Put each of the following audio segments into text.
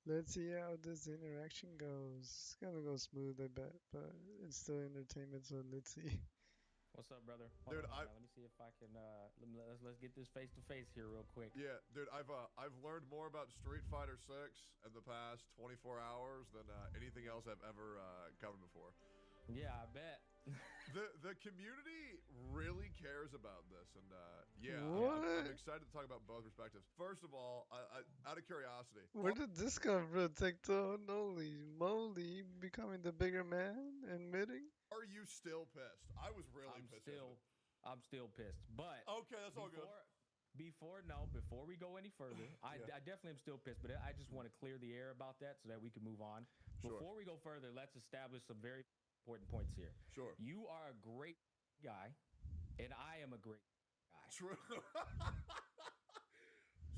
Let's see how this interaction goes. It's gonna go smooth, I bet, but it's still entertainment, so let's see. What's up, brother? Hold Dude, on, man. Let me see if I can. Let's get this face to face here real quick. yeah, dude, I've learned more about Street Fighter 6 in the past 24 hours than anything else I've ever covered before. Yeah, I bet. The community really cares about this, and yeah, I'm What? excited to talk about both perspectives. First of all, out of curiosity, Where did this come from, TikTok? Holy moly, becoming the bigger man, admitting? are you still pissed? I was really I'm pissed yesterday. still, I'm still pissed. But Okay, that's all good. before, before we go any further, Yeah. I definitely am still pissed. But I just want to clear the air about that so that we can move on. Sure. Before we go further, let's establish some very important points here. Sure. You are a great guy, and I am a great guy. True.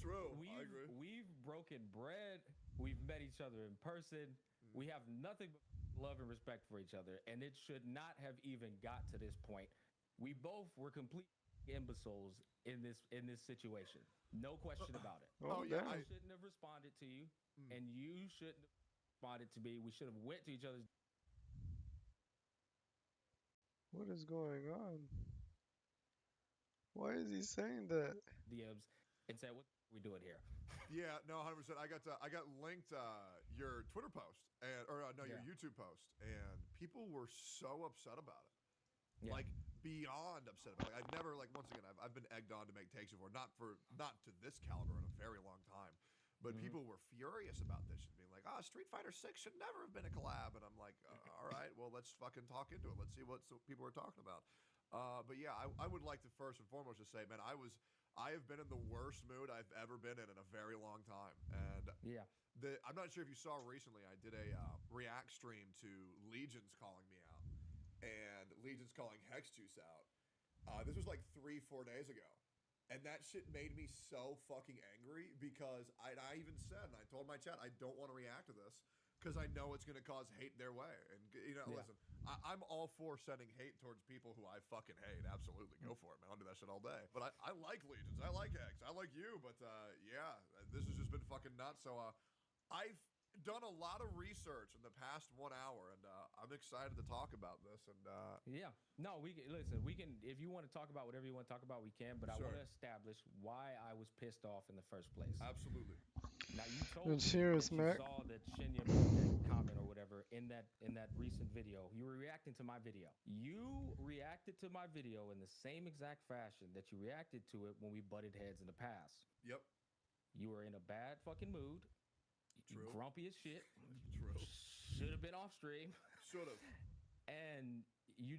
True. I agree. We've broken bread. We've met each other in person. We have nothing but love and respect for each other, and it should not have even got to this point. We both were complete imbeciles in this situation. No question about it. Oh Oh, yeah, damn. I shouldn't have responded to you, and you shouldn't have responded to me. We should have went to each other's What is going on? Why is he saying that? DMs and said, "What are we doing here?" yeah, no, 100%. I got linked your Twitter post and or no, your Yeah. YouTube post, and people were so upset about it. Yeah. Like beyond upset about it. Like, I've never like once again I've been egged on to make takes before, not to this caliber in a very long time. But people were furious about this and being like, Street Fighter 6 should never have been a collab. And I'm like, all right, well, let's fucking talk into it. Let's see what people are talking about. But yeah, I would like to first and foremost just say, man, I have been in the worst mood I've ever been in a very long time. And Yeah. I'm not sure if you saw recently, I did a React stream to Legions calling me out and Legion's calling Hex Juice out. This was like 3-4 days ago. And that shit made me so fucking angry because I even said, and I told my chat, I don't want to react to this because I know it's going to cause hate their way. And, you know, Yeah. listen, I'm all for sending hate towards people who I fucking hate. Absolutely. Go for it, man. I'll do that shit all day. But I like Legions. I like Hex. I like you. But, yeah, this has just been fucking nuts. So, I've done a lot of research in the past 1 hour, and I'm excited to talk about this. And Yeah. No, we can listen. We can, if you want to talk about whatever you want to talk about, we can. But I Sure. want to establish why I was pissed off in the first place. absolutely. Now you told Let's me hear us, that you Mac. saw that Shinya made that comment or whatever in that recent video. You were reacting to my video. You reacted to my video in the same exact fashion that you reacted to it when we butted heads in the past. Yep. You were in a bad fucking mood. True. Grumpy as shit. True. Should have been off stream. Should have. And you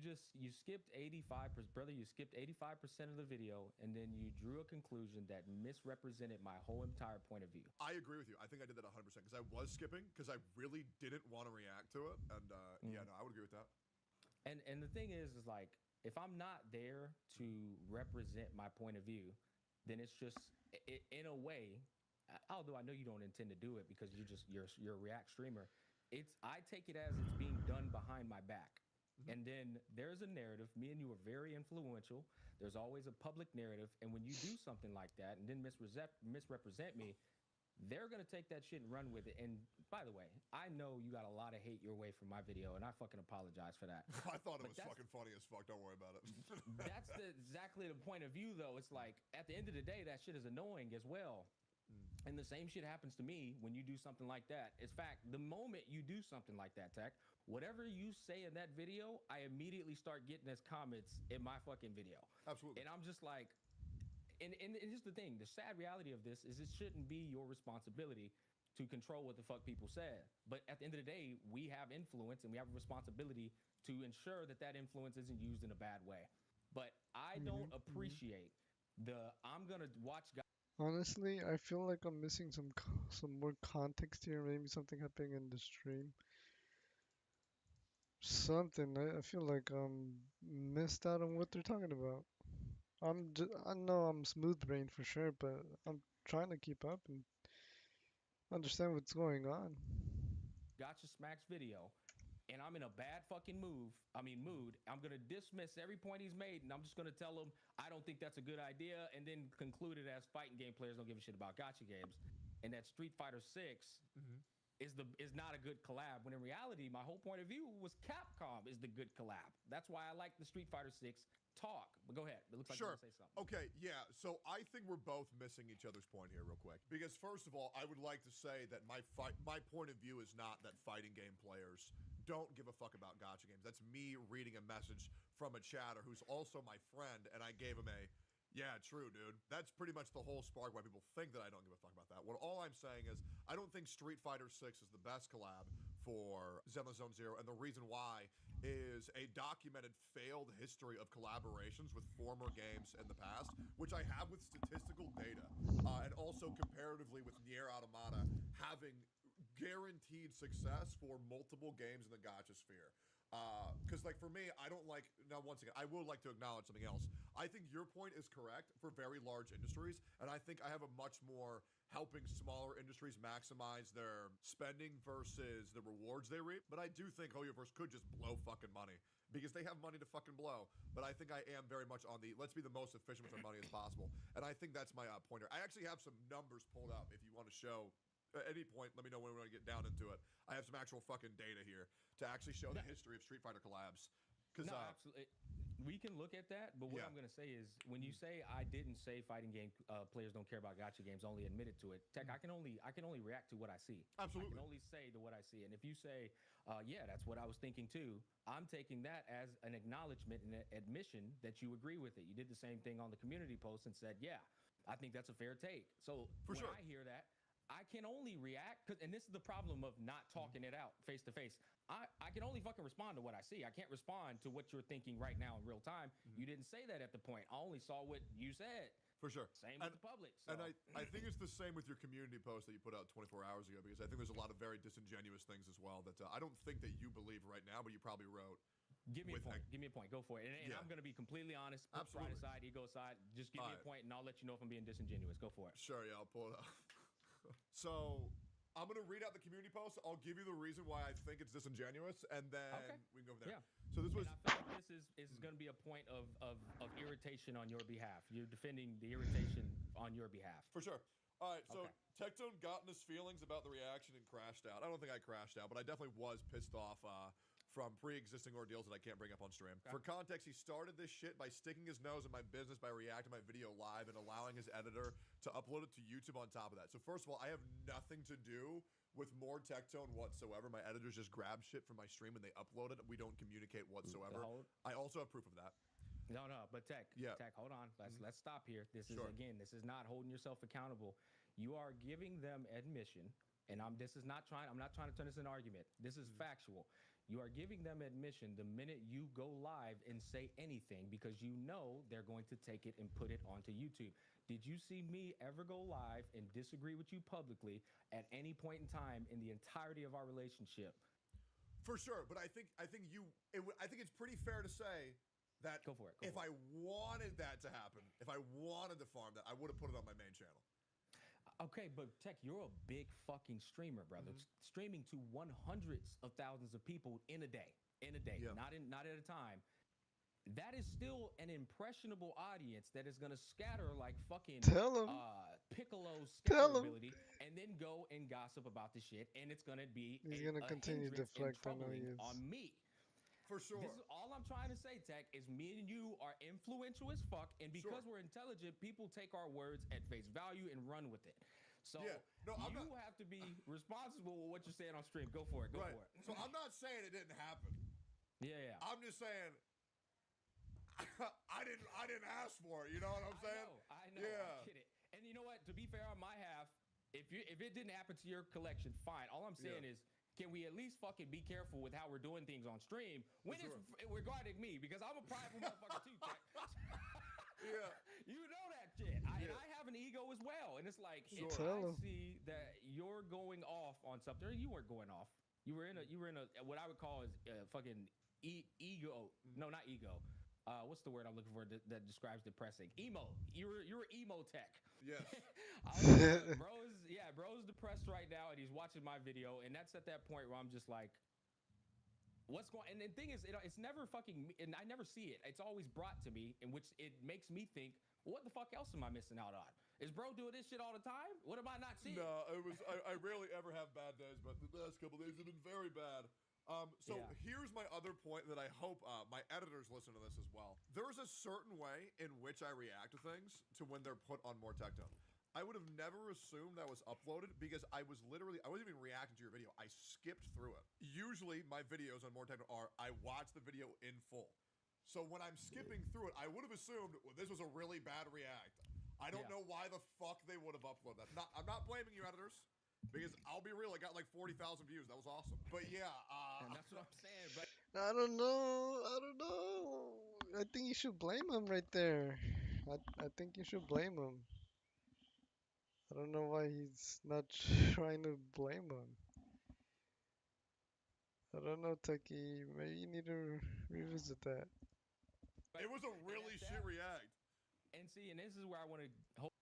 skipped 85%, brother. You skipped 85% of the video, and then you drew a conclusion that misrepresented my whole entire point of view. I agree with you. I think I did that 100% because I was skipping because I really didn't want to react to it. And yeah, no, I would agree with that. And the thing is like if I'm not there to represent my point of view, then it's just in a way. Although I know you don't intend to do it because you're a React streamer. I take it as it's being done behind my back. And then there's a narrative. Me and you are very influential. There's always a public narrative. And when you do something like that and then misrepresent me, they're going to take that shit and run with it. And by the way, I know you got a lot of hate your way from my video, and I fucking apologize for that. I thought it But was that's- fucking funny as fuck. Don't worry about it. That's exactly the point of view, though. It's like, at the end of the day, that shit is annoying as well. And the same shit happens to me when you do something like that. In fact, the moment you do something like that, Tech, whatever you say in that video, I immediately start getting as comments in my fucking video. Absolutely. And I'm just like, and here's the thing: the sad reality of this is it shouldn't be your responsibility to control what the fuck people say. But at the end of the day, we have influence and we have a responsibility to ensure that that influence isn't used in a bad way. But I don't appreciate I'm gonna watch guys. Honestly, I feel like I'm missing some more context here. Maybe something happening in the stream. Something. I feel like I'm missed out on what they're talking about. I know I'm smooth brain for sure, but I'm trying to keep up and understand what's going on. Gotcha Smacks video and I'm in a bad fucking mood, I'm gonna dismiss every point he's made, and I'm just gonna tell him I don't think that's a good idea, and then conclude it as fighting game players don't give a shit about gotcha games. and that Street Fighter 6 is not a good collab. When in reality, my whole point of view was Capcom is the good collab. That's why I like the Street Fighter 6 talk. But go ahead. It looks like you Sure. want to say something. Okay, yeah. So I think we're both missing each other's point here, real quick. Because first of all, I would like to say that my point of view is not that fighting game players don't give a fuck about gacha games. That's me reading a message from a chatter who's also my friend, and I gave him a yeah, true, dude. That's pretty much the whole spark why people think that I don't give a fuck about that. What all I'm saying is I don't think Street Fighter 6 is the best collab for Zenless Zone Zero, and the reason why is a documented failed history of collaborations with former games in the past, which I have with statistical data, and also comparatively with Nier Automata having guaranteed success for multiple games in the gacha sphere. Because like for me, I don't like, now once again, I would like to acknowledge something else. I think your point is correct for very large industries, and I think I have a much more helping smaller industries maximize their spending versus the rewards they reap. But I do think Hoyoverse could just blow fucking money because they have money to fucking blow. But I think I am very much on the let's be the most efficient with our money as possible. And I think that's my pointer. I actually have some numbers pulled up if you want to show at any point, let me know when we want to get down into it. I have some actual fucking data here to actually show the history of Street Fighter collabs. No, absolutely. We can look at that, but what I'm going to say is when you say I didn't say fighting game players don't care about gacha games, only admitted to it. Tech, I can only react to what I see. Absolutely. I can only say to what I see. And if you say, yeah, that's what I was thinking too, I'm taking that as an acknowledgement and an admission that you agree with it. You did the same thing on the community post and said, yeah, I think that's a fair take. So when I hear that, I can only react, and this is the problem of not talking it out face to face. I can only fucking respond to what I see. I can't respond to what you're thinking right now in real time. You didn't say that at the point. I only saw what you said. For sure. Same with the public. So. And I think it's the same with your community post that you put out 24 hours ago, because I think there's a lot of very disingenuous things as well that I don't think that you believe right now, but you probably wrote. Give me a point. Give me a point. Go for it. And I'm going to be completely honest. Put pride aside, ego aside. Just give me a point, and I'll let you know if I'm being disingenuous. Go for it. Sure, yeah, I'll pull it up. So I'm going to read out the community post. I'll give you the reason why I think it's disingenuous, and then we can go from there. Yeah. So this was. And I feel like this is going to be a point of irritation on your behalf. You're defending the irritation on your behalf. For sure. All right, so Tectone got in his feelings about the reaction and crashed out. I don't think I crashed out, but I definitely was pissed off from pre-existing ordeals that I can't bring up on stream. For context, he started this shit by sticking his nose in my business by reacting to my video live and allowing his editor to upload it to YouTube on top of that. So first of all, I have nothing to do with more Tectone whatsoever. My editors just grab shit from my stream and they upload it. We don't communicate whatsoever. I also have proof of that. No, but Tech, hold on. Let's stop here. This is this is not holding yourself accountable. You are giving them admission, and I'm not trying to turn this into an argument. This is factual. You are giving them admission the minute you go live and say anything because you know they're going to take it and put it onto YouTube. Did you see me ever go live and disagree with you publicly at any point in time in the entirety of our relationship? For sure, but I think it's pretty fair to say that go for it. If I wanted that to happen, if I wanted to farm that, I would have put it on my main channel. Okay, but Tech, you're a big fucking streamer, brother. Streaming to hundreds of thousands of people in a day, not at a time. That is still an impressionable audience that is gonna scatter like fucking Piccolo's scatter ability, and then go and gossip about the shit, and it's gonna be he's gonna continue to deflect on me. For sure. This is all I'm trying to say, Tech, is me and you are influential as fuck, and because we're intelligent, people take our words at face value and run with it. So you have to be responsible with what you're saying on stream. Go for it. Go for it. So I'm not saying it didn't happen. Yeah. I'm just saying I didn't ask for it. You know what I'm saying? I know. Yeah. I get it. And you know what? To be fair on my half, if it didn't happen to your collection, fine. All I'm saying is, can we at least fucking be careful with how we're doing things on stream when it's regarding me? Because I'm a prideful motherfucker too, Tech. You know that shit. And I have an ego as well. And it's like, if I see that you're going off on something, you weren't going off. You were in a what I would call is fucking ego. No, not ego. What's the word I'm looking for that describes depressing? Emo. You're emo Tech. Yes. Bro's depressed right now, and he's watching my video, and that's at that point where I'm just like, what's going? And the thing is, it's never fucking, and I never see it. It's always brought to me, in which it makes me think, what the fuck else am I missing out on? Is bro doing this shit all the time? What am I not seeing? No, it was. I rarely ever have bad days, but the last couple days have been very bad. So Yeah. here's my other point that I hope my editors listen to this as well. There's a certain way in which I react to things to when they're put on More Tech Tone. I would have never assumed that was uploaded because I wasn't even reacting to your video. I skipped through it. Usually my videos on More Tech Tone are I watch the video in full. So when I'm skipping through it, I would have assumed this was a really bad react. I don't know why the fuck they would have uploaded that. I'm not blaming you, editors, because I'll be real, I got like 40,000 views. That was awesome. But yeah, And that's what I'm saying. But I don't know. I don't know. I think you should blame him right there. I think you should blame him. I don't know why he's not trying to blame him. I don't know, Techie. Maybe you need to revisit that. it was a really shit react. and see, and this is where I want to hope.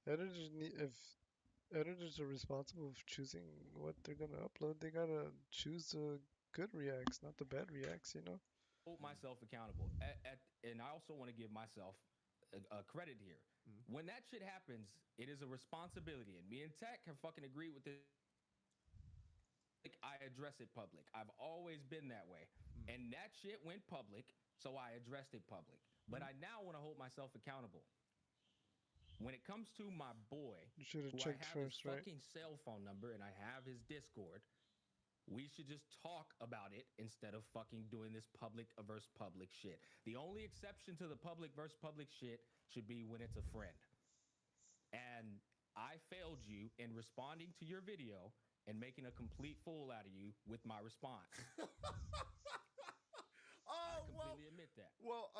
Editors need if editors are responsible for choosing what they're gonna upload, they gotta choose the good reacts, not the bad reacts. You know. Hold myself accountable. And I also want to give myself a credit here. When that shit happens, it is a responsibility. And me and Tech have fucking agreed with this. Like, I address it public. I've always been that way. And that shit went public, so I addressed it public. But I now want to hold myself accountable. When it comes to my boy, You should have who I checked have his first, right? fucking cell phone number and I have his Discord, we should just talk about it instead of fucking doing this public versus public shit. The only exception to the public versus public shit should be when it's a friend. And I failed you in responding to your video and making a complete fool out of you with my response. I completely admit that. Well,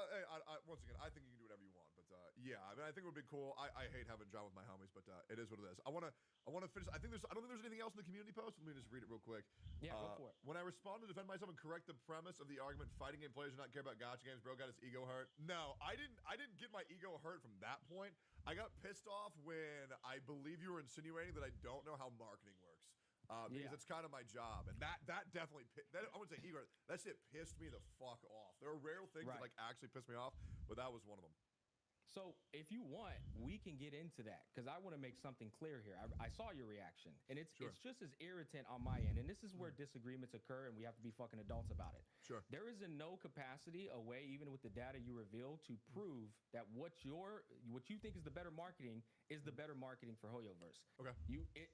once again, I think you can do whatever you want, but yeah, I mean, I think it would be cool. I hate having John with my homies, but it is what it is. I want to finish. I don't think there's anything else in the community post. Let me just read it real quick. Yeah, go for it. When I respond to defend myself and correct the premise of the argument, fighting game players do not care about gotcha games. Bro got his ego hurt. No, I didn't get my ego hurt from that point. I got pissed off when I believe you were insinuating that I don't know how marketing works. Because it's kind of my job, and that definitely I wouldn't say ego. That shit pissed me the fuck off. There are rare things that like actually piss me off, but that was one of them. So if you want, we can get into that because I want to make something clear here. I saw your reaction, and it's just as irritant on my end. And this is where disagreements occur, and we have to be fucking adults about it. Sure. There is in no capacity a way, even with the data you reveal, to prove that what you think is the better marketing is the better marketing for Hoyoverse. Okay.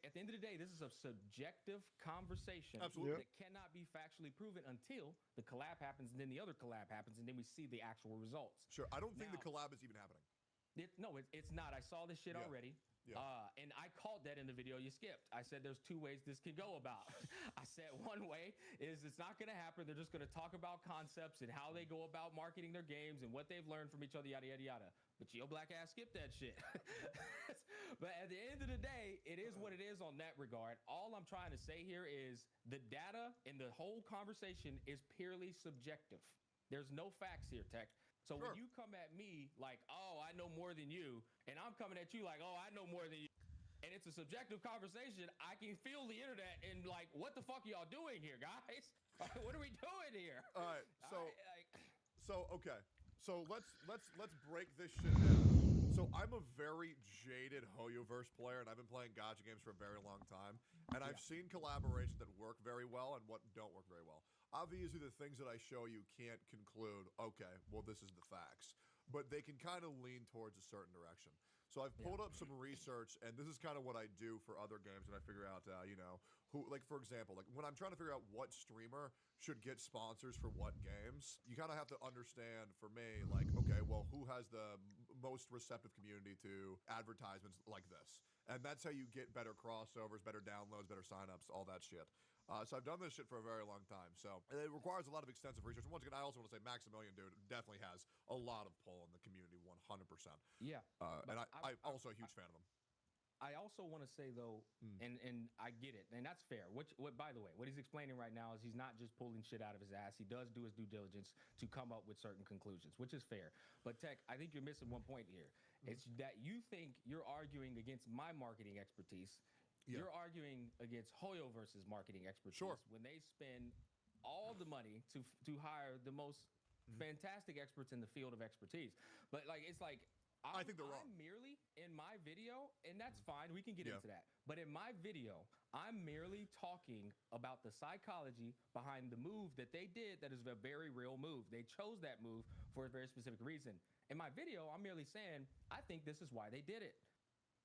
At the end of the day, this is a subjective conversation Absolutely. that cannot be factually proven until the collab happens, and then the other collab happens, and then we see the actual results. Sure. I don't think the collab is even happening. It's not. I saw this shit already. Yeah. And I called that in the video you skipped. I said there's two ways this can go about. I said one way is it's not going to happen. They're just going to talk about concepts and how they go about marketing their games and what they've learned from each other, yada, yada, yada. But your black ass skipped that shit. But at the end of the day, it is what it is on that regard. All I'm trying to say here is the data and the whole conversation is purely subjective. There's no facts here, Tech. So when you come at me like, oh, I know more than you, and I'm coming at you like, oh, I know more than you, and it's a subjective conversation, I can feel the internet and like, what the fuck are y'all doing here, guys? What are we doing here? All right, okay. So let's break this shit down. So I'm a very jaded Hoyoverse player, and I've been playing gacha games for a very long time, and I've seen collaborations that work very well and what don't work very well. Obviously, the things that I show you can't conclude, okay, well, this is the facts. But they can kind of lean towards a certain direction. So I've pulled up some research, and this is kind of what I do for other games when I figure out, who, like, for example, like when I'm trying to figure out what streamer should get sponsors for what games, you kind of have to understand, for me, like, okay, well, who has the most receptive community to advertisements like this? And that's how you get better crossovers, better downloads, better signups, all that shit. So I've done this shit for a very long time. So it requires a lot of extensive research. And once again, I also want to say Maximilian, dude, definitely has a lot of pull in the community, 100%. Yeah. And I'm also a huge fan of him. I also want to say though, and I get it, and that's fair. What by the way, what he's explaining right now is he's not just pulling shit out of his ass. He does do his due diligence to come up with certain conclusions, which is fair. But Tech, I think you're missing one point here. It's that you think you're arguing against my marketing expertise. Yeah. You're arguing against Hoyoverse's marketing expertise when they spend all the money to hire the most fantastic experts in the field of expertise. But like, it's like I think they're wrong. I'm merely in my video, and that's fine. We can get Yeah. into that. But in my video, I'm merely talking about the psychology behind the move that they did. That is a very real move. They chose that move for a very specific reason. In my video, I'm merely saying I think this is why they did it.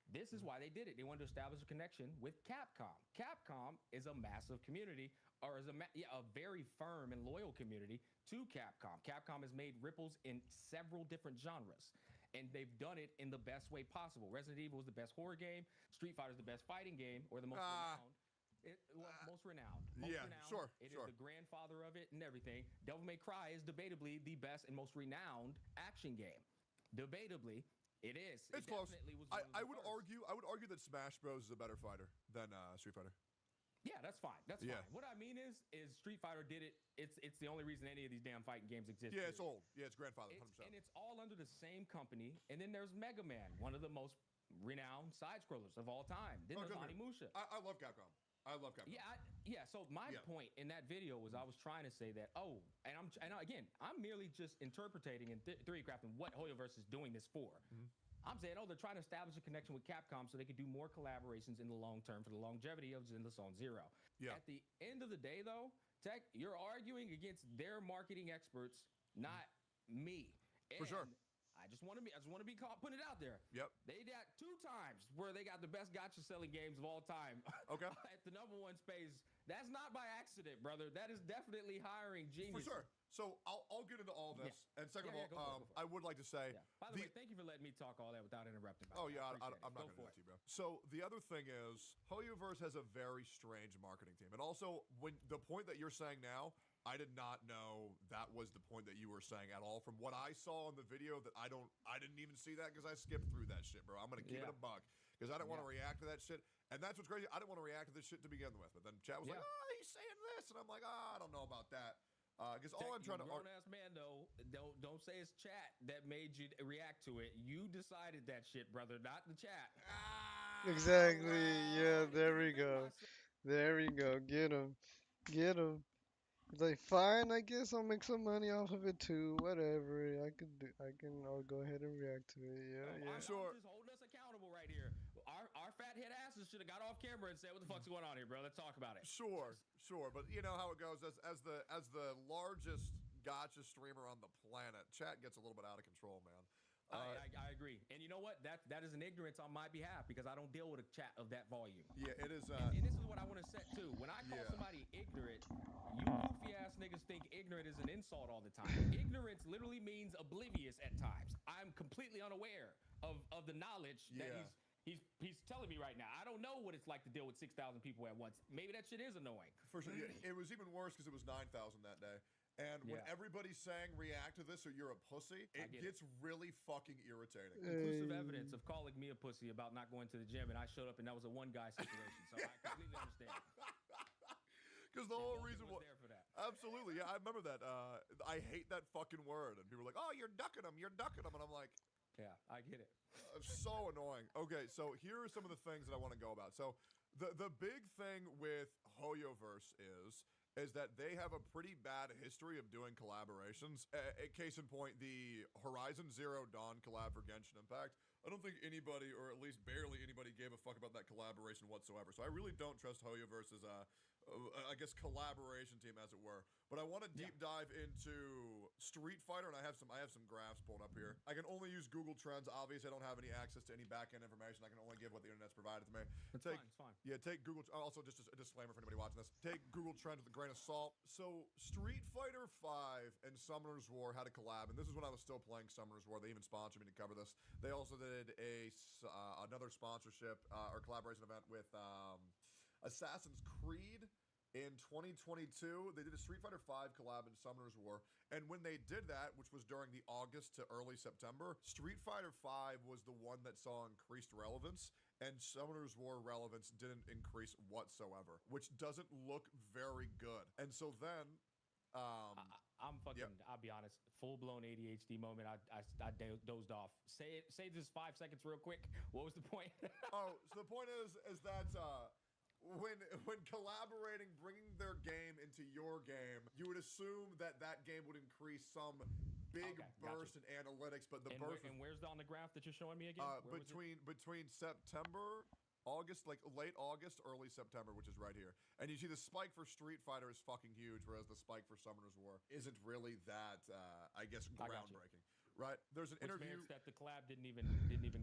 This is why they did it. They wanted to establish a connection with Capcom. Capcom is a massive community, or is a very firm and loyal community to Capcom. Capcom has made ripples in several different genres, and they've done it in the best way possible. Resident Evil is the best horror game. Street Fighter is the best fighting game, or the most renowned. Most renowned. Most yeah, renowned. sure, It sure. is the grandfather of it and everything. Devil May Cry is debatably the best and most renowned action game. Debatably, it is. It's it close. definitely was one of the I would first. argue. I would argue that Smash Bros is a better fighter than Street Fighter. Yeah, that's fine. That's Yeah. fine. What I mean is Street Fighter did it. It's the only reason any of these damn fighting games exist. Yeah, it's period. old. Yeah, it's grandfather. 100%. And it's all under the same company. And then there's Mega Man, one of the most renowned side scrollers of all time. Then there's good. Onimusha. I love Capcom. I love Capcom. Yeah. So my Yeah. point in that video was I was trying to say that. Again, I'm merely just interpreting and theory crafting what Hoyoverse is doing this for. Mm-hmm. I'm saying, they're trying to establish a connection with Capcom so they could do more collaborations in the long term for the longevity of Zenless Zone Zero. Yeah. At the end of the day, though, Tech, you're arguing against their marketing experts, not me. For sure. And I just want to be caught putting it out there. Yep. They got 2 times where they got the best gotcha selling games of all time. Okay. At the #1 space. That's not by accident, brother. That is definitely hiring genius. For sure. So I'll get into all this. Yeah. And second Yeah, of go all, for it, go for it. I would like to say. Yeah. By the way, thank you for letting me talk all that without interrupting. Oh yeah, appreciate it. I'm not Go going to do for that it. to you, bro. So the other thing is, Hoyoverse has a very strange marketing team, and also when the point that you're saying now, I did not know that was the point that you were saying at all. From what I saw in the video, that I didn't even see that because I skipped through that shit, bro. I'm going to keep it Yeah. a buck because I didn't want to Yeah. react to that shit. And that's what's crazy. I didn't want to react to this shit to begin with, but then chat was like, Yeah. "Oh, he's saying this," and I'm like, "Oh, I don't know about that." Because all I'm trying to grown ass man though, don't say it's chat that made you react to it. You decided that shit, brother, not the chat. Exactly. Yeah, there we Defend go. myself. There we go. Get him. Get him. It's like, fine, I guess I'll make some money off of it too. Whatever. I'll go ahead and react to it. Yeah, I'm yeah. Sure. just holding us accountable right here. Our fat head asses should have got off camera and said, "What the fuck's going on here, bro? Let's talk about it." Sure. But you know how it goes. As the largest gotcha streamer on the planet, chat gets a little bit out of control, man. I agree. And you know what? That is an ignorance on my behalf because I don't deal with a chat of that volume. Yeah, it is. And this is what I want to set too. When I call Yeah. somebody ignorant, you goofy ass niggas think ignorant is an insult all the time. Ignorance literally means oblivious at times. I'm completely unaware of the knowledge Yeah. that he's telling me right now. I don't know what it's like to deal with 6,000 people at once. Maybe that shit is annoying. For sure. It was even worse because it was 9,000 that day. And when Yeah. everybody's saying react to this or you're a pussy, it get gets really fucking irritating. Conclusive evidence of calling me a pussy about not going to the gym, and I showed up and that was a one guy situation. So I completely understand. Because the whole Vulcan reason was why. there for that. Absolutely. Yeah, I remember that. I hate that fucking word. And people are like, "Oh, you're ducking them. You're ducking them." And I'm like, Yeah, I get it. so annoying. Okay, so here are some of the things that I want to go about. So the big thing with Hoyoverse is that they have a pretty bad history of doing collaborations. Case in point, the Horizon Zero Dawn collab for Genshin Impact. I don't think anybody, or at least barely anybody, gave a fuck about that collaboration whatsoever. So I really don't trust Hoyoverse as I guess, collaboration team, as it were. But I want to deep dive into Street Fighter, and I have some graphs pulled up here. I can only use Google Trends. Obviously, I don't have any access to any back-end information. I can only give what the internet's provided to me. It's fine. Yeah, take Google. Also, just a disclaimer for anybody watching this: take Google Trends with a grain of salt. So, Street Fighter V and Summoner's War had a collab, and this is when I was still playing Summoner's War. They even sponsored me to cover this. They also did another sponsorship or collaboration event with Assassin's Creed. In 2022, they did a Street Fighter V collab in Summoner's War, and when they did that, which was during the August to early September, Street Fighter V was the one that saw increased relevance, and Summoner's War relevance didn't increase whatsoever, which doesn't look very good. And so then, I'm fucking. Yep. I'll be honest. Full blown ADHD moment. I dozed off. Say this 5 seconds real quick. What was the point? so the point is that when collaborating, bringing their game into your game, you would assume that game would increase some big Okay, burst in analytics, but the And, burst and where's on the graph that you're showing me again? Where was it? between September, August, like late August, early September, which is right here. And you see the spike for Street Fighter is fucking huge, whereas the spike for Summoners War isn't really that, I guess, I got you. groundbreaking. Right? There's an Which interview. means that the collab didn't even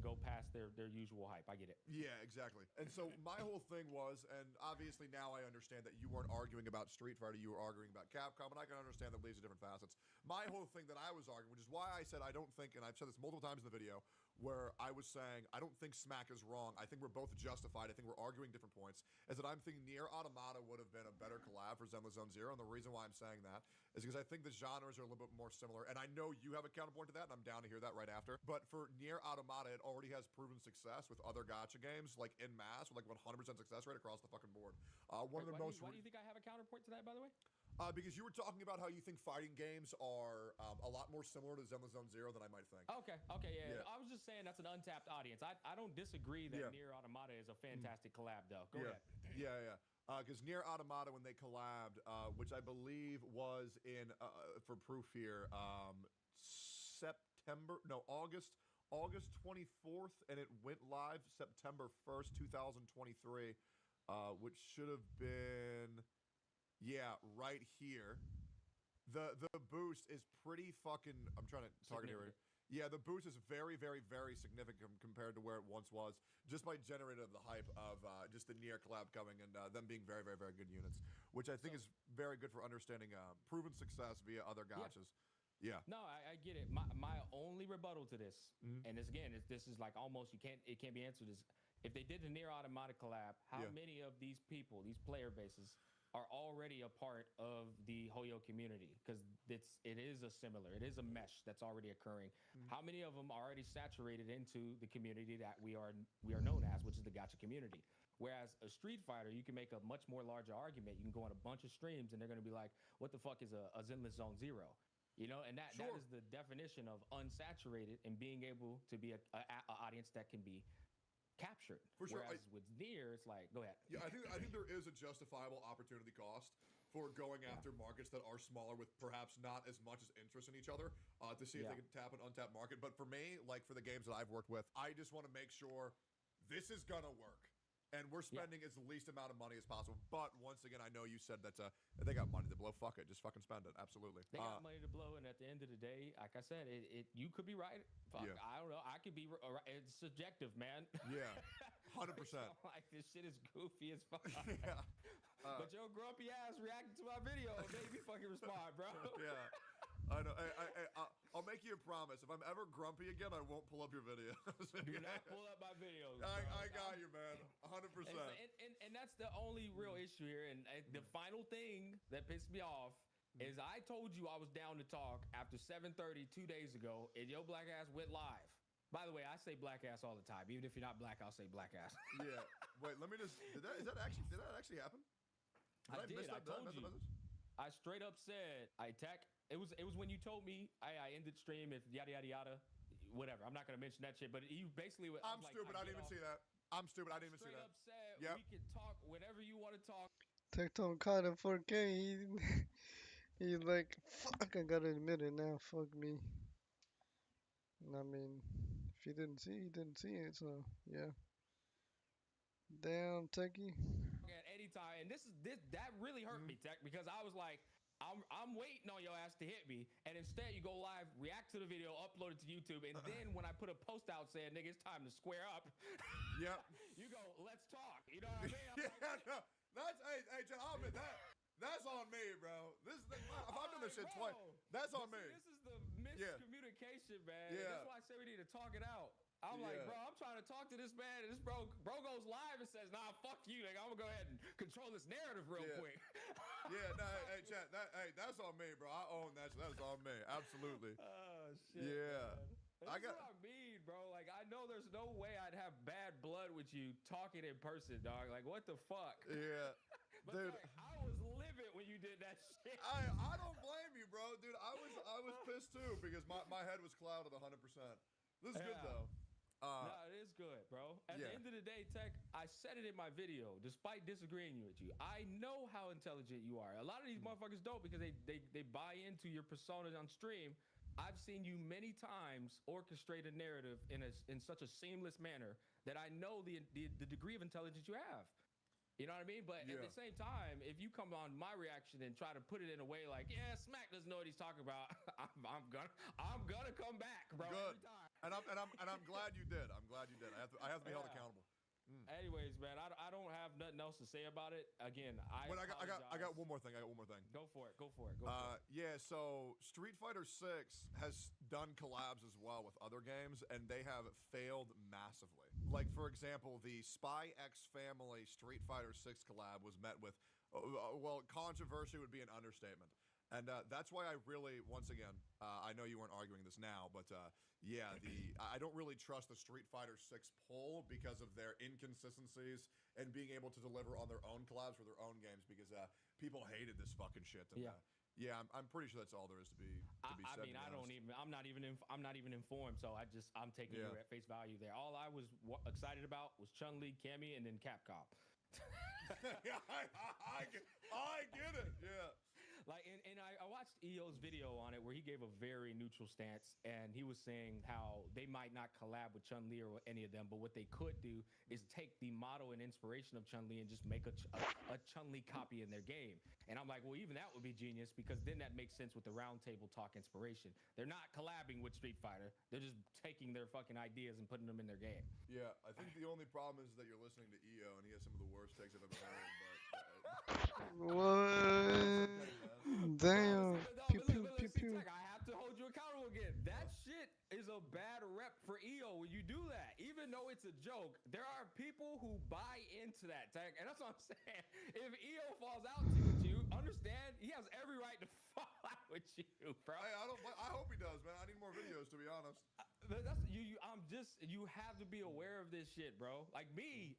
go past their usual hype. I get it. Yeah, exactly. And so my whole thing was, and obviously now I understand that you weren't arguing about Street Fighter, you were arguing about Capcom, and I can understand that leads to different facets. My whole thing that I was arguing, which is why I said I don't think, and I've said this multiple times in the video, where I was saying I don't think Smack is wrong. I think we're both justified. I think we're arguing different points. Is that I'm thinking Nier Automata would have been a better collab for Zenless Zone Zero, and the reason why I'm saying that is because I think the genres are a little bit more similar, and I know you have a counterpoint to that, and I'm down to hear that right after. But for Nier Automata, it already has proven success with other gacha games, like in mass, with like 100% success rate across the fucking board. One of the most. Why do you think I have a counterpoint to that, by the way? Because you were talking about how you think fighting games are a lot more similar to Zenless Zone Zero than I might think. Okay, yeah. I was just saying that's an untapped audience. I don't disagree that Nier Automata is a fantastic collab, though. Go ahead. Yeah. Because Nier Automata, when they collabed, which I believe was in, for proof here, August 24th, and it went live September 1st, 2023, which should have been, right here. The boost is pretty fucking, I'm trying to target it right. Yeah, the boost is very, very, very significant compared to where it once was, just by generating the hype of just the Nier collab coming and them being very, very, very good units, which I think is very good for understanding proven success via other gachas. Yeah. No, I get it. My only rebuttal to this, and this again, this is like almost it can't be answered. Is if they did the Nier Automata collab, how many of these people, these player bases, are already a part of the Hoyo community? Because it is a mesh that's already occurring. How many of them are already saturated into the community that we are known as, which is the gacha community? Whereas a Street Fighter, you can make a much more larger argument. You can go on a bunch of streams and they're going to be like, what the fuck is a Zenless Zone Zero? You know, and that is the definition of unsaturated and being able to be a audience that can be captured. For sure. Whereas with Nier, it's like, go ahead. Yeah, I think there is a justifiable opportunity cost for going after markets that are smaller with perhaps not as much as interest in each other to see if they can tap an untapped market. But for me, like for the games that I've worked with, I just want to make sure this is gonna work. And we're spending as the least amount of money as possible. But once again, I know you said that they got money to blow. Fuck it. Just fucking spend it. Absolutely. They got money to blow. And at the end of the day, like I said, you could be right. Fuck, I don't know. I could be right. It's subjective, man. Yeah. 100%. Like, this shit is goofy as fuck. Yeah. But your grumpy ass reacted to my video made me fucking respond, bro. Yeah. I know. I'll make you a promise. If I'm ever grumpy again, I won't pull up your video. Do not pull up my videos. I got you, man. 100%. And that's the only real issue here. And the final thing that pissed me off is I told you I was down to talk after 7:30 2 days ago, and your black ass went live. By the way, I say black ass all the time. Even if you're not black, I'll say black ass. Yeah. Wait, let me just. Did that actually happen? I did. I told you. I straight up said It was when you told me I ended stream if yada yada yada, whatever. I'm not gonna mention that shit. But you basically, I'm stupid. I didn't even see that. I'm stupid. I didn't even see that. Straight up said we can talk whenever you want to talk. TikTok caught him 4K. He's like, fuck, I gotta admit it now. Fuck me. I mean, if he didn't see it. So yeah. Damn, Techie. At any time, and that really hurt me, Tech, because I was like, I'm waiting on your ass to hit me, and instead you go live, react to the video, upload it to YouTube, and then when I put a post out saying, "Nigga, it's time to square up," yep, you go, "Let's talk." You know what I mean? No, that's hey, Jen, I'll admit that. That's on me, bro. If I've done this shit twice, that's on me. This is the miscommunication, man. Yeah. That's why I say we need to talk it out. I'm like, bro, I'm trying to talk to this man, and this bro goes live and says, "Nah, fuck you. Like, I'm gonna go ahead and control this narrative real quick." No, hey, chat, that's on me, bro. I own that. That's on me. Absolutely. Oh shit. Yeah. That's what I mean, bro. Like, I know there's no way I'd have bad blood with you talking in person, dog. Like, what the fuck? Yeah. But dude, like, I was livid when you did that shit. I don't blame you, bro, dude. I was pissed too because my head was clouded 100%. This is good though. No, it is good, bro. At the end of the day, Tech, I said it in my video, despite disagreeing with you. I know how intelligent you are. A lot of these motherfuckers don't because they buy into your persona on stream, I've seen you many times orchestrate a narrative in such a seamless manner that I know the degree of intelligence you have. You know what I mean? But at Yeah. the same time, if you come on my reaction and try to put it in a way like, yeah, Smack doesn't know what he's talking about, I'm gonna come back, bro. Good. Every time. And I'm glad you did. I'm glad you did. I have to be held Yeah. accountable. Anyways, man, I don't have nothing else to say about it. Again, I But apologize. I got one more thing. I got one more thing. Go for it. Go for it. Go for it. Yeah, so Street Fighter 6 has done collabs as well with other games, and they have failed massively. Like, for example, the Spy X Family Street Fighter 6 collab was met with, well, controversy would be an understatement. And that's why I really, once again, I know you weren't arguing this now, but yeah, I don't really trust the Street Fighter 6 poll because of their inconsistencies and being able to deliver on their own collabs for their own games because people hated this fucking shit. And, Yeah. Yeah, I'm pretty sure that's all there is to be I said. mean, I don't even. I'm not even. I'm not even informed. So I'm taking Yeah. you at face value there. All I was excited about was Chun Li, Cammy, and then Capcom. Yeah, I get it. Yeah. Like, and I watched EO's video on it where he gave a very neutral stance, and he was saying how they might not collab with Chun Li or any of them, but what they could do is take the motto and inspiration of Chun Li and just make a Chun Li copy in their game. And I'm like, well, even that would be genius because then that makes sense with the round table talk inspiration. They're not collabing with Street Fighter; they're just taking their fucking ideas and putting them in their game. Yeah, I think the only problem is that you're listening to EO and he has some of the worst takes I've ever heard. What? Damn. Pew pew pew See, pew. Tech, I have to hold you accountable again. That shit is a bad rep for EO when you do that. Even though it's a joke, there are people who buy into that, Tech. And that's what I'm saying. If EO falls out with you, understand he has every right to fall out with you, bro. I hope he does, man. I need more videos, to be honest. That's you have to be aware of this shit, bro. Like me,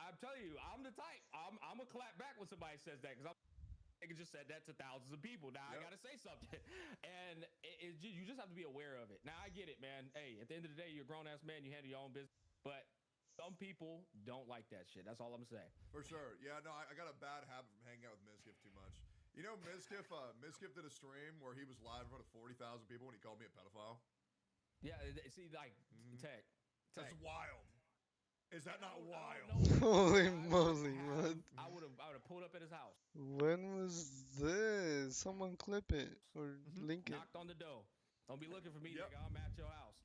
I'm telling you, I'm the type. I'm a clap back when somebody says that because I just said that to thousands of people. Now I gotta say something, and you just have to be aware of it. Now I get it, man. Hey, at the end of the day, you're a grown ass man. You handle your own business, but some people don't like that shit. That's all I'm saying. For sure. Yeah, no, I got a bad habit from hanging out with Mizkif too much. You know, Mizkif did a stream where he was live in front of 40,000 people and he called me a pedophile. Yeah, see, like Tech. That's wild. Is that not wild? Holy moly, what? I would have pulled up at his house. When was this? Someone clip it or link it. Knocked on the door. Don't be looking for me, Yep. nigga. I'm at your house.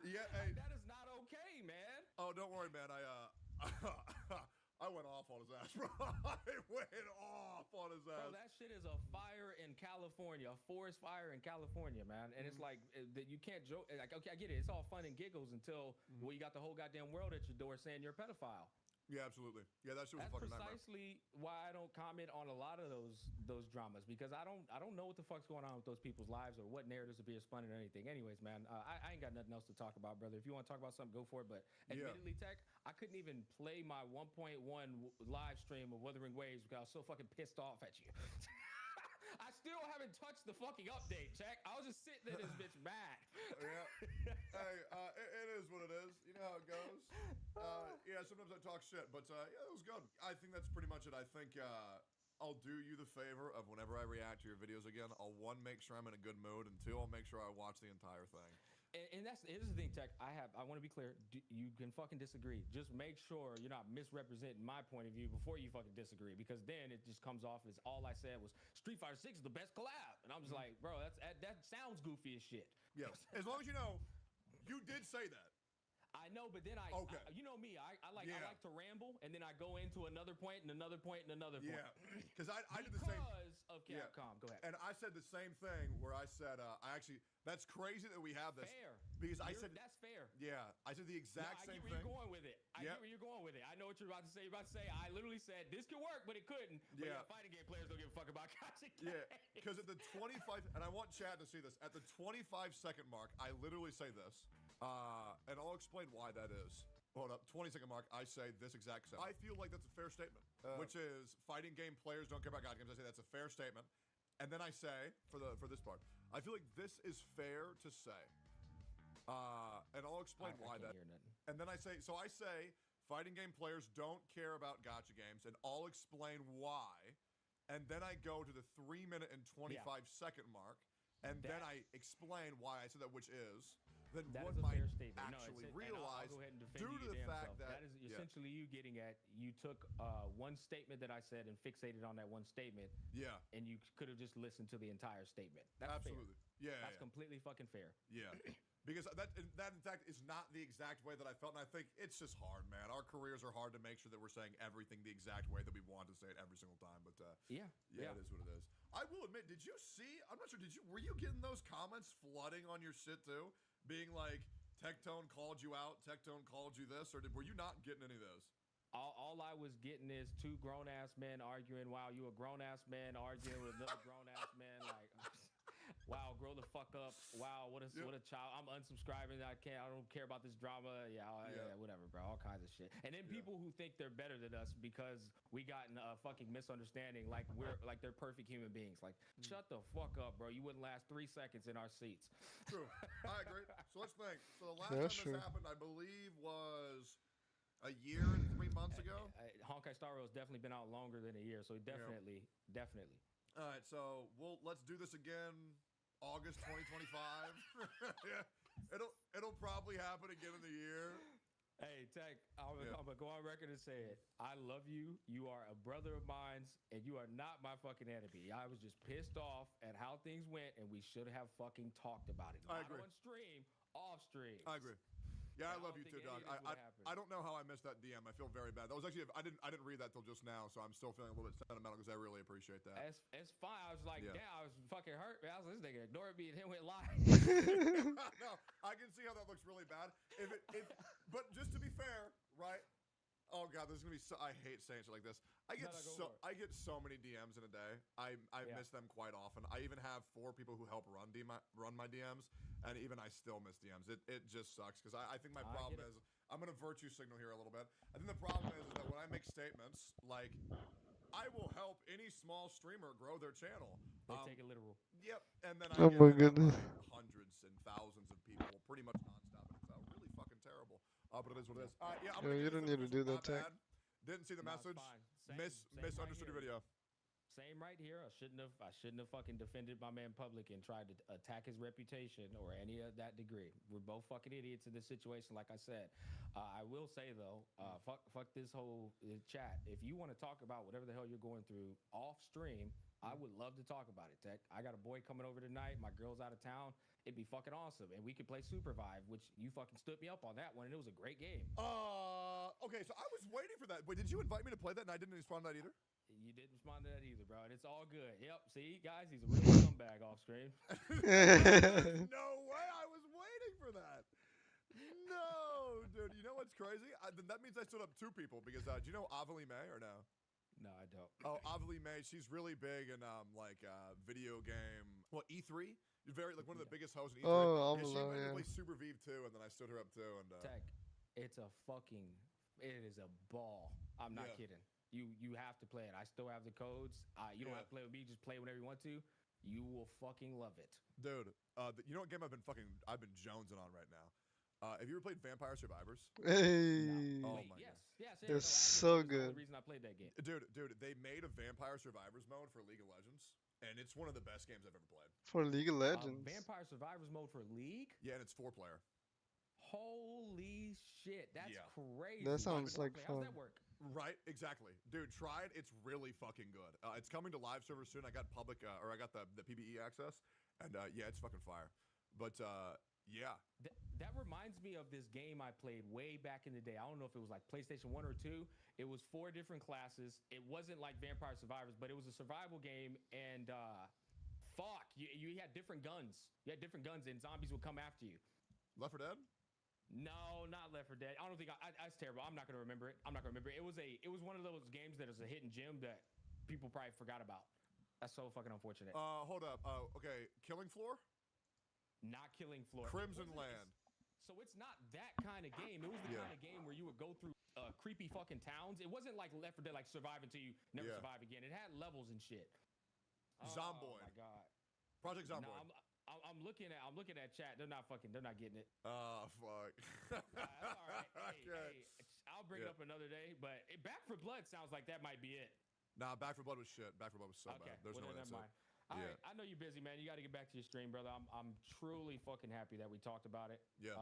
Yeah, Like, hey. that is not okay, man. Oh, don't worry, man. I went off on his ass, bro. I went off on his Bro, ass. that shit is a fire in California, a forest fire in California, man. And it's like that you can't joke. Like, okay, I get it. It's all fun and giggles until well, you got the whole goddamn world at your door saying you're a pedophile. Yeah, absolutely. Yeah, that shit was That's a fucking nightmare. precisely why I don't comment on a lot of those dramas because I don't know what the fuck's going on with those people's lives or what narratives are being spun or anything. Anyways, man, I ain't got nothing else to talk about, brother. If you want to talk about something, go for it. But admittedly, Tech, I couldn't even play my 1.1 live stream of Wuthering Waves because I was so fucking pissed off at you. I still haven't touched the fucking update, Tech. I was just sitting there, this bitch mad. Yeah. Hey, it is what it is. You know how it goes. Yeah, sometimes I talk shit, but yeah, it was good. I think that's pretty much it. I think I'll do you the favor of whenever I react to your videos again, I'll one, make sure I'm in a good mood, and two, I'll make sure I watch the entire thing. And here's the thing, Tech. I want to be clear. You can fucking disagree. Just make sure you're not misrepresenting my point of view before you fucking disagree, because then it just comes off as all I said was Street Fighter 6 is the best collab, and I'm just like, bro, that sounds goofy as shit. Yes, as long as you know, you did say that. I know, but then Okay. you know me. I like to ramble, and then I go into another point and another point and another point. Yeah, because I did the same. Because of Capcom. Go ahead. And I said the same thing where I said, that's crazy that we have this. Fair. Because I said, that's fair. yeah, I said the No, exact I same get where thing. you're going with it. I get where you're going with it. I know what you're about to say. You're about to say, I literally said this could work, but it couldn't. But Yeah. fighting game players don't give a fuck about gotcha games. Yeah, because at the 25, and I want Chad to see this, at the 25-second mark, I literally say this, and I'll explain why that is. Hold up, 20-second mark, I say this exact sentence. I feel like that's a fair statement, which is fighting game players don't care about God games. I say that's a fair statement. And then I say, for this part, I feel like this is fair to say. And I'll explain why that. And then I say, fighting game players don't care about gotcha games, and I'll explain why. And then I go to the 3-minute and 25-second mark, and then That I explain why I said that, which is then That one is a might fair statement. No, actually and I'll realize go ahead and defend due you to your the damn fact self. that That is essentially you getting at you took one statement that I said and fixated on that one statement, yeah, and you could have just listened to the entire statement. That's fair. absolutely, yeah, That's completely fucking fair. yeah. Because that in fact is not the exact way that I felt, and I think it's just hard, man. Our careers are hard to make sure that we're saying everything the exact way that we want to say it every single time. But Yeah, yeah, it is what it is. I will admit, did you see? I'm not sure. Were you getting those comments flooding on your shit too, being like Tectone called you out, Tectone called you this, or were you not getting any of those? All I was getting is two grown ass men arguing. Wow, you a grown ass man arguing with another grown ass man. Like, wow, grow the fuck up. Wow, what a child. I'm unsubscribing. I don't care about this drama. Yeah, whatever, bro. All kinds of shit. And then people who think they're better than us because we got in a fucking misunderstanding, like they're perfect human beings. Like, shut the fuck up, bro. You wouldn't last 3 seconds in our seats. True, I agree. So let's think. So the last That's time true. this happened, I believe, was a year and 3 months ago. Honkai Star Rail's definitely been out longer than a year, so definitely. All right, so let's do this again, August 2025. Yeah, it'll probably happen again in the year. Hey, Tech, I'm gonna go on record and say it. I love you. You are a brother of mine, and you are not my fucking enemy. I was just pissed off at how things went, and we should have fucking talked about it. I Not agree. on stream, off stream. I agree. Yeah, I I love don't you think too, dog. any of this would've happened. I don't know how I missed that DM. I feel very bad. That was actually I didn't read that till just now, so I'm still feeling a little bit sentimental because I really appreciate that. It's fine. I was like, Yeah. damn, I was fucking hurt. Man. I was like, this nigga ignored me and then went live. No, I can see how that looks really bad. But just to be fair, right? Oh god, there's gonna be I hate saying shit like this. I get so many DMs in a day. I miss them quite often. I even have 4 people who help run my DMs, and even I still miss DMs. It just sucks because I think my problem is I'm gonna virtue signal here a little bit. I think the problem is that when I make statements like I will help any small streamer grow their channel. They take it literal. Yep, and then I Oh get my it goodness. by hundreds and thousands of people, pretty much nonstop, and it's really fucking terrible. But it is what it is. Yeah, I'm Yo, gonna you give don't this need to official do that, not Tech. bad. Didn't see the No, it's message. fine. Same Misunderstood right your here. video. Same right here. I shouldn't have fucking defended my man public and tried to attack his reputation or any of that degree. We're both fucking idiots in this situation, like I said. I will say though, fuck this whole chat. If you want to talk about whatever the hell you're going through off stream, I would love to talk about it, Tech. I got a boy coming over tonight. My girl's out of town. It'd be fucking awesome, and we could play Supervive, which you fucking stood me up on that one, and it was a great game. Okay, so I was waiting for that. Wait, did you invite me to play that and I didn't respond to that either? You didn't respond to that either, bro, and it's all good. Yep, see, guys, he's a real scumbag off screen. There's no way I was waiting for that. No, dude. You know what's crazy? That means I stood up 2 people because do you know Avalie May or no? No, I don't. Oh, Avalie May. She's really big in video game. Well, E3. Very one of the biggest hosts in E3. Oh, yeah, she Amalo, went to yeah. play Super Vive too, and then I stood her up too. And Tech, it is a ball. I'm not kidding. You have to play it. I still have the codes. You don't have to play with me. Just play whenever you want to. You will fucking love it, dude. You know what game I've been jonesing on right now? Have you ever played Vampire Survivors? Hey. No. Oh Wait, my god. Yes. It's no, so that's good. the only reason I played that game. Dude, they made a Vampire Survivors mode for League of Legends, and it's one of the best games I've ever played. For League of Legends. Vampire Survivors mode for League? Yeah, and it's 4-player. Holy shit, that's crazy. That sounds like How's fun. that work? Right, exactly, dude. Try it. It's really fucking good. It's coming to live servers soon. I got I got the PBE access, and yeah, it's fucking fire. But yeah, that reminds me of this game I played way back in the day. I don't know if it was like PlayStation 1 or 2. It was 4 different classes. It wasn't like Vampire Survivors, but it was a survival game, and you had different guns. You had different guns, and zombies would come after you. Left 4 Dead. No, not Left 4 Dead. I don't think that's terrible. I'm not gonna remember it. It was one of those games that is a hidden gem that people probably forgot about. That's so fucking unfortunate. Hold up. Okay, Killing Floor. Not Killing Floor. Crimson Land. So it's not that kind of game. It was the kind of game where you would go through creepy fucking towns. It wasn't like Left 4 Dead, like survive until you never survive again. It had levels and shit. Zomboid. Oh my god. Project Zomboid. No, I'm looking at chat. They're not getting it. Oh fuck. That's all right. Okay. I'll bring it up another day. But Back 4 Blood sounds like that might be it. Nah, Back 4 Blood was shit. Back 4 Blood was so bad. There's no way that's it. All Yeah. right, I know you're busy, man. You got to get back to your stream, brother. I'm truly fucking happy that we talked about it. Yeah.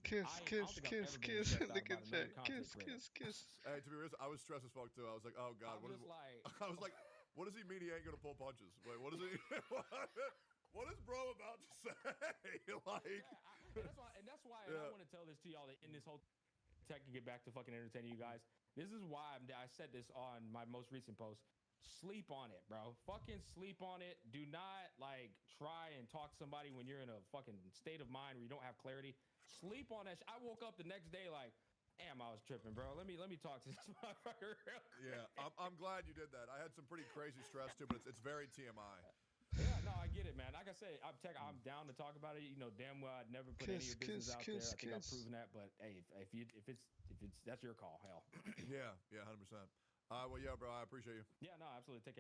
Kiss, I don't kiss, think I've kiss, ever been this kiss. stressed out Look about at another chat. content Kiss, creator. kiss, kiss. Hey, to be honest, I was stressed as fuck too. I was like, oh god, I'm what is? just like, I was like, what does he mean he ain't gonna pull punches? Wait, what is he? What is bro about to say? Like, yeah, and that's why, and I yeah, want to tell this to y'all that in this whole tech and get back to fucking entertaining you guys. This is why I said this on my most recent post. Sleep on it, bro. Fucking sleep on it. Do not like try and talk to somebody when you're in a fucking state of mind where you don't have clarity. Sleep on that. I woke up the next day like, damn, I was tripping, bro. Let me talk to this motherfucker real yeah. quick. I'm glad you did that. I had some pretty crazy stress too, but it's very TMI. Yeah, no, I get it, man. Like I said, I'm down to talk about it. You know, damn well I'd never put any of Kiss, your business kiss, out there. kiss, I think I've kiss. proven that. But hey, if it's that's your call. Hell. Yeah, yeah, 100%. Well, yeah, bro, I appreciate you. Yeah, no, absolutely. Take care.